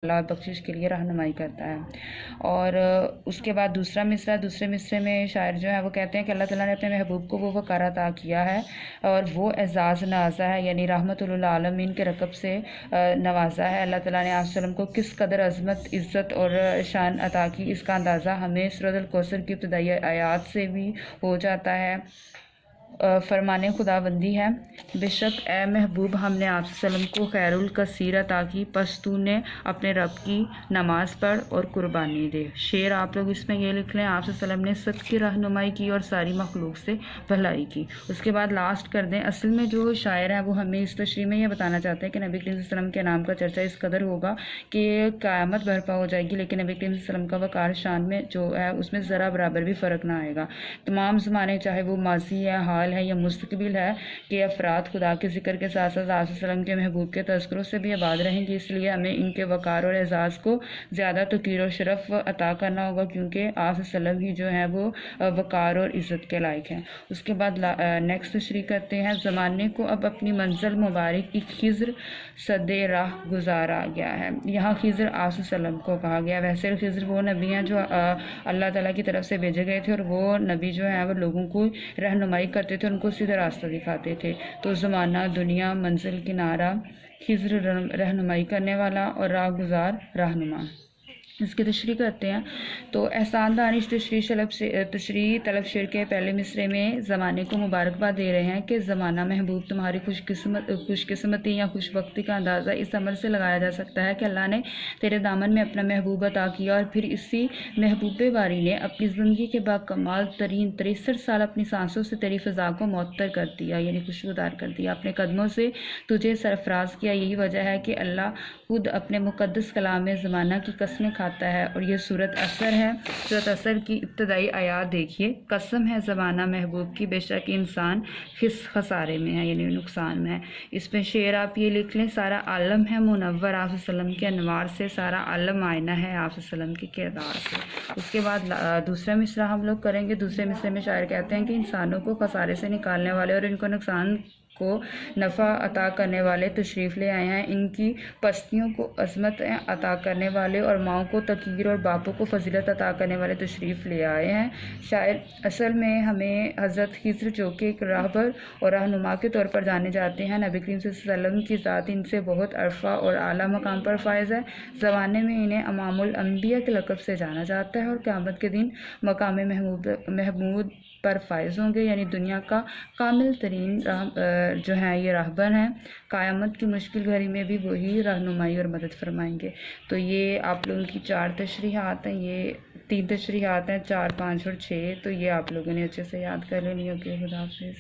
اللہ بخشش کے لیے رہنمائی کرتا ہے۔ اور اس کے بعد دوسرے مصرے میں شاعر جو ہے وہ کہتے ہیں کہ اللہ تعالیٰ نے اپنے محبوب کو وہ وقار عطا کیا ہے اور وہ اعزاز نوازا ہے، یعنی رحمت للعالمین کے رقب سے نوازا ہے۔ اللہ تعالیٰ نے آپ وسلم کو کس قدر عظمت، عزت اور شان عطا کی، اس کا اندازہ ہمیں سورۃ الکوثر کی ابتدائی آیات سے بھی ہو جاتا ہے۔ فرمان خداوندی ہے، بے شک اے محبوب ہم نے آپ وسلم کو خیر الکثیر عطا کی، پس تو نے اپنے رب کی نماز پڑھ اور قربانی دے۔ شعر آپ لوگ اس میں یہ لکھ لیں، آپ وسلم نے سب کی رہنمائی کی اور ساری مخلوق سے بھلائی کی۔ اس کے بعد لاسٹ کر دیں، اصل میں جو شاعر ہے وہ ہمیں اس تشریح میں یہ بتانا چاہتے ہیں کہ نبی کریم صلی اللہ علیہ وسلم کے نام کا چرچا اس قدر ہوگا کہ قیامت برپا ہو جائے گی، لیکن نبی کریم صلی اللہ علیہ وسلم کا وقار شان میں جو ہے اس میں ذرا برابر بھی فرق نہ آئے گا۔ تمام زمانے چاہے وہ ماضی ہے، حال ہے یا مستقبل ہے، کہ افراد خدا کے ذکر کے ساتھ ساتھ آپ وسلم کے محبوب کے تذکروں سے بھی آباد رہیں گے، اس لیے ہمیں ان کے وقار اور اعزاز کو زیادہ توقیر و شرف عطا کرنا ہوگا، کیونکہ آپ وسلم ہی جو ہیں وہ وقار اور عزت کے لائق ہیں۔ اس کے بعد نیکسٹ تشریح کرتے ہیں، زمانے کو اب اپنی منزل مبارک کی خضر صد راہ گزارا گیا ہے۔ یہاں خضر آپ وسلم کو کہا گیا، ویسے خضر وہ نبی ہیں جو اللہ تعالیٰ کی طرف سے بھیجے گئے تھے، اور وہ نبی جو ہیں وہ لوگوں کو رہنمائی کرتے تھے، ان کو سیدھا راستہ دکھاتے تھے۔ تو زمانہ، دنیا، منزل، کنارہ، خضر رہنمائی کرنے والا اور راہ گزار رہنما۔ اس کی تشریح کرتے ہیں تو احسان دانش تشریح طلب شعر کے پہلے مصرے میں زمانے کو مبارکباد دے رہے ہیں کہ زمانہ محبوب تمہاری خوش قسمتی یا خوش وقتی کا اندازہ اس عمل سے لگایا جا سکتا ہے کہ اللہ نے تیرے دامن میں اپنا محبوب عطا کیا، اور پھر اسی محبوب باری نے اپنی زندگی کے باکمال ترین 63 سال اپنی سانسوں سے تیری فضا کو معطر کر دیا، یعنی خوشبودار کر دیا، اپنے قدموں سے تجھے سرفراز کیا۔ یہی وجہ ہے کہ اللہ خود اپنے مقدس کلام میں زمانہ کی قسمیں کھاتا ہے، اور یہ سورۃ عصر ہے۔ سورۃ عصر کی ابتدائی آیات دیکھیے، قسم ہے زمانہ محبوب کی، بے شک انسان خسارے میں ہے، یعنی نقصان میں ہے۔ اس میں شعر آپ یہ لکھ لیں، سارا عالم ہے منور آپ وسلم کے انوار سے، سارا عالم آئینہ ہے آپ وسلم کے کردار سے۔ اس کے بعد دوسرا مصرع ہم لوگ کریں گے۔ دوسرے مصرے میں شاعر کہتے ہیں کہ انسانوں کو خسارے سے نکالنے والے اور ان کو نقصان کو نفع عطا کرنے والے تشریف لے آئے ہیں، ان کی پستیوں کو عظمت عطا کرنے والے اور ماؤں کو تقیر اور باپوں کو فضیلت عطا کرنے والے تشریف لے آئے ہیں۔ شاعر اصل میں ہمیں حضرت خضر جو کہ ایک راہبر اور رہنما کے طور پر جانے جاتے ہیں، نبی کریم صلی اللہ علیہ وسلم کی ذات ان سے بہت عرفہ اور اعلیٰ مقام پر فائز ہے۔ زمانے میں انہیں امام الانبیاء کے لقب سے جانا جاتا ہے، اور قیامت کے دن مقام محمود پر فائز ہوں گے، یعنی دنیا کا کامل ترین جو ہے یہ راہبر ہیں۔ قیامت کی مشکل گھڑی میں بھی وہی رہنمائی اور مدد فرمائیں گے۔ تو یہ آپ لوگوں کی 4 تشریحات ہیں، یہ 3 تشریحات ہیں، 4، 5 اور 6، تو یہ آپ لوگوں نے اچھے سے یاد کر لینی ہے۔ اوکے، خدا حافظ۔